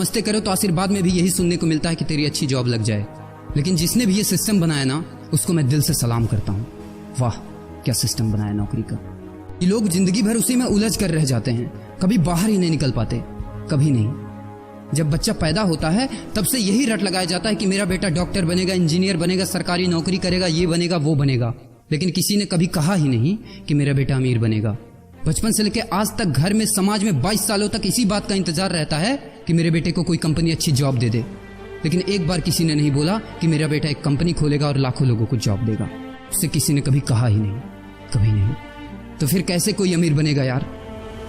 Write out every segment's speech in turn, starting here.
मस्ते करो तो आशीर्वाद में भी यही सुनने को मिलता है कि तेरी अच्छी जॉब लग जाए। लेकिन जिसने भी ये सिस्टम बनाया ना, उसको मैं दिल से सलाम करता हूँ। वाह क्या सिस्टम बनाया नौकरी का। ये लोग जिंदगी भर उसी में उलझ कर रह जाते हैं, कभी बाहर ही नहीं निकल पाते, कभी नहीं। जब बच्चा पैदा होता है तब से यही रट लगाया जाता है कि मेरा बेटा डॉक्टर बनेगा, इंजीनियर बनेगा, सरकारी नौकरी करेगा, ये बनेगा वो बनेगा। लेकिन किसी ने कभी कहा ही नहीं कि मेरा बेटा अमीर बनेगा। बचपन से लेकर आज तक घर में, समाज में 22 सालों तक इसी बात का इंतजार रहता है कि मेरे बेटे को कोई कंपनी अच्छी जॉब दे दे। लेकिन एक बार किसी ने नहीं बोला कि मेरा बेटा एक कंपनी खोलेगा और लाखों लोगों को जॉब देगा। उससे किसी ने कभी कहा ही नहीं, कभी नहीं। तो फिर कैसे कोई अमीर बनेगा यार,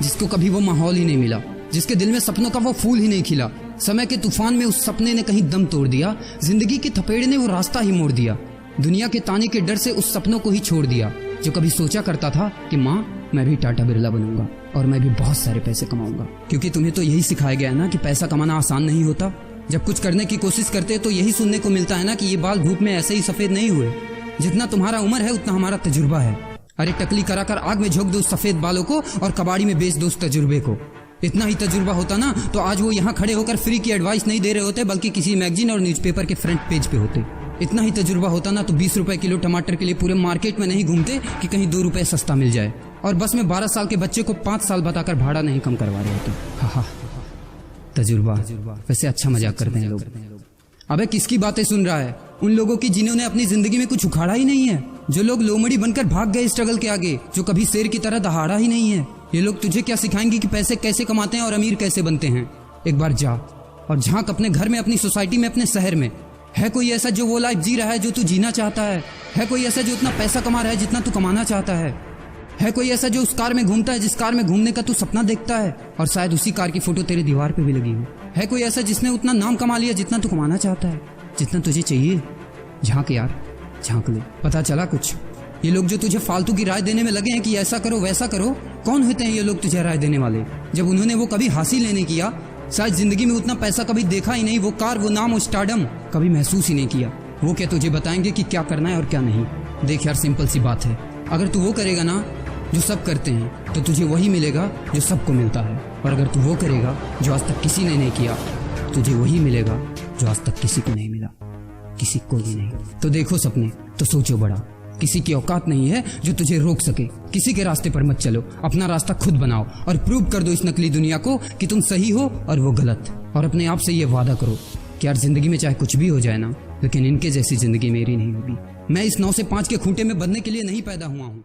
जिसको कभी वो माहौल ही नहीं मिला, जिसके दिल में सपनों का वो फूल ही नहीं खिला। समय के तूफान में उस सपने ने कहीं दम तोड़ दिया, जिंदगी के थपेड़े ने वो रास्ता ही मोड़ दिया, दुनिया के ताने के डर से उस सपनों को ही छोड़ दिया। जो कभी सोचा करता था कि माँ मैं भी टाटा बिरला बनूंगा और मैं भी बहुत सारे पैसे कमाऊंगा। क्योंकि तुम्हें तो यही सिखाया गया है ना कि पैसा कमाना आसान नहीं होता। जब कुछ करने की कोशिश करते तो यही सुनने को मिलता है ना कि ये बाल धूप में ऐसे ही सफेद नहीं हुए। जितना तुम्हारा उम्र है उतना हमारा तजुर्बा है। अरे टकली कराकर आग में झोंक दो उस सफेद बालों को और कबाड़ी में बेच दो उस तजुर्बे को। इतना ही तजुर्बा होता ना तो आज वो यहाँ खड़े होकर फ्री की एडवाइस नहीं दे रहे होते, बल्कि किसी मैगजीन और न्यूज़पेपर के फ्रंट पेज पे होते। इतना ही तजुर्बा होता ना तो 20 रुपए किलो टमाटर के लिए पूरे मार्केट में नहीं घूमते कि कहीं 2 रुपए सस्ता मिल जाए। और बस में 12 साल के बच्चे को 5 साल बताकर भाड़ा नहीं कम करवा रहे होते। हा तजुर्बा। वैसे अच्छा मजाक करते हैं लोग। अबे किसकी बातें सुन रहा है? उन लोगों की जिन्होंने अपनी जिंदगी में कुछ उखाड़ा ही नहीं है, जो लोग लोमड़ी बनकर भाग गए स्ट्रगल के आगे, जो कभी शेर की तरह दहाड़ा ही नहीं है। ये लोग तुझे क्या सिखाएंगे कि पैसे कैसे कमाते हैं और अमीर कैसे बनते हैं। एक बार जा और झांक अपने घर में, अपनी सोसाइटी में, अपने शहर में। है कोई ऐसा जो वो लाइफ जी रहा है जो तू जीना चाहता है? है कोई ऐसा जो उतना पैसा कमा रहा है जितना तू कमाना चाहता है? है कोई ऐसा जो उस कार में घूमता है जिस कार में घूमने का तू सपना देखता है और शायद उसी कार की फोटो तेरे दीवार पे भी लगी हो? है कोई ऐसा जिसने उतना नाम कमा लिया जितना तू कमाना चाहता है, जितना तुझे चाहिए? झांक यार, झांक ले, पता चला कुछ। ये लोग जो तुझे फालतू की राय देने में लगे हैं कि ऐसा करो वैसा करो, कौन होते हैं ये लोग तुझे राय देने वाले? जब उन्होंने वो कभी हासिल नहीं किया, शायद जिंदगी में उतना पैसा कभी देखा ही नहीं, वो कार, वो नाम, वो स्टारडम कभी महसूस ही नहीं किया, वो क्या तुझे बताएंगे कि क्या करना है और क्या नहीं? देख यार, सिंपल सी बात है, अगर तू वो करेगा ना जो सब करते हैं तो तुझे वही मिलेगा जो सबको मिलता है। और अगर तू वो करेगा जो आज तक किसी ने नहीं किया, तुझे वही मिलेगा जो आज तक किसी को नहीं मिला, किसी को भी नहीं। तो देखो सपने तो सोचो बड़ा। किसी की औकात नहीं है जो तुझे रोक सके। किसी के रास्ते पर मत चलो, अपना रास्ता खुद बनाओ और प्रूव कर दो इस नकली दुनिया को कि तुम सही हो और वो गलत। और अपने आप से ये वादा करो कि यार जिंदगी में चाहे कुछ भी हो जाए ना, लेकिन इनके जैसी जिंदगी मेरी नहीं होगी। मैं इस 9 से 5 के खूंटे में बंधने के लिए नहीं पैदा हुआ हूँ।